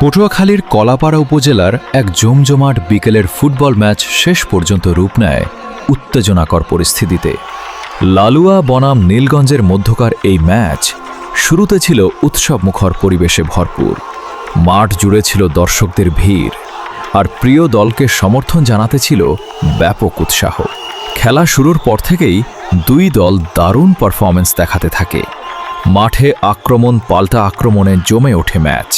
পটুয়াখালীর কলাপাড়া উপজেলার এক জমজমাট বিকেলের ফুটবল ম্যাচ শেষ পর্যন্ত রূপ নেয় উত্তেজনাকর পরিস্থিতিতে। লালুয়া বনাম নীলগঞ্জের মধ্যকার এই ম্যাচ শুরুতে ছিল উৎসবমুখর পরিবেশে ভরপুর। মাঠ জুড়ে ছিল দর্শকদের ভিড়, আর প্রিয় দলকে সমর্থন জানাতে ছিল ব্যাপক উৎসাহ। খেলা শুরুর পর থেকেই দুই দল দারুণ পারফরম্যান্স দেখাতে থাকে। মাঠে আক্রমণ পাল্টা আক্রমণে জমে ওঠে ম্যাচ।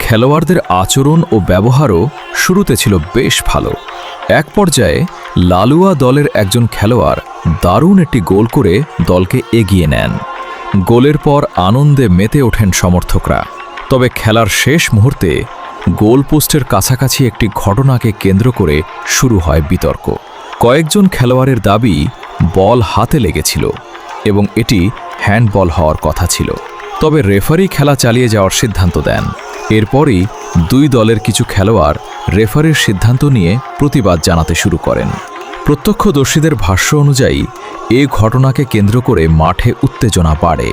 খেলোয়াড়দের আচরণ ও ব্যবহারও শুরুতে ছিল বেশ ভালো। এক পর্যায়ে লালুয়া দলের একজন খেলোয়াড় দারুণ একটি গোল করে দলকে এগিয়ে নেন। গোলের পর আনন্দে মেতে ওঠেন সমর্থকরা। তবে খেলার শেষ মুহূর্তে গোলপোস্টের কাছাকাছি একটি ঘটনাকে কেন্দ্র করে শুরু হয় বিতর্ক। কয়েকজন খেলোয়াড়ের দাবি বল হাতে লেগেছিল এবং এটি হ্যান্ডবল হওয়ার কথা ছিল। তবে রেফারি খেলা চালিয়ে যাওয়ার সিদ্ধান্ত দেন। এরপরই দুই দলের কিছু খেলোয়াড় রেফারির সিদ্ধান্ত নিয়ে প্রতিবাদ জানাতে শুরু করেন। প্রত্যক্ষদর্শীদের ভাষ্য অনুযায়ী এ ঘটনাকে কেন্দ্র করে মাঠে উত্তেজনা বাড়ে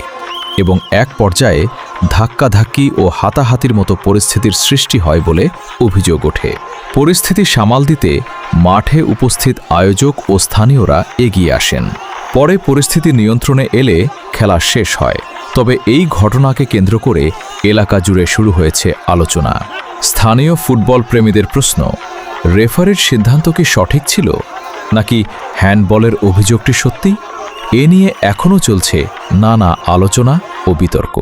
এবং এক পর্যায়ে ধাক্কাধাক্কি ও হাতাহাতির মতো পরিস্থিতির সৃষ্টি হয় বলে অভিযোগ ওঠে। পরিস্থিতি সামাল দিতে মাঠে উপস্থিত আয়োজক ও স্থানীয়রা এগিয়ে আসেন। পরে পরিস্থিতি নিয়ন্ত্রণে এলে খেলা শেষ হয়। তবে এই ঘটনাকে কেন্দ্র করে এলাকা জুড়ে শুরু হয়েছে আলোচনা। স্থানীয় ফুটবল প্রেমীদের প্রশ্ন, রেফারির সিদ্ধান্ত কি সঠিক ছিল, নাকি হ্যান্ডবলের অভিযোগটি সত্যি? এ নিয়ে এখনও চলছে নানা আলোচনা ও বিতর্ক।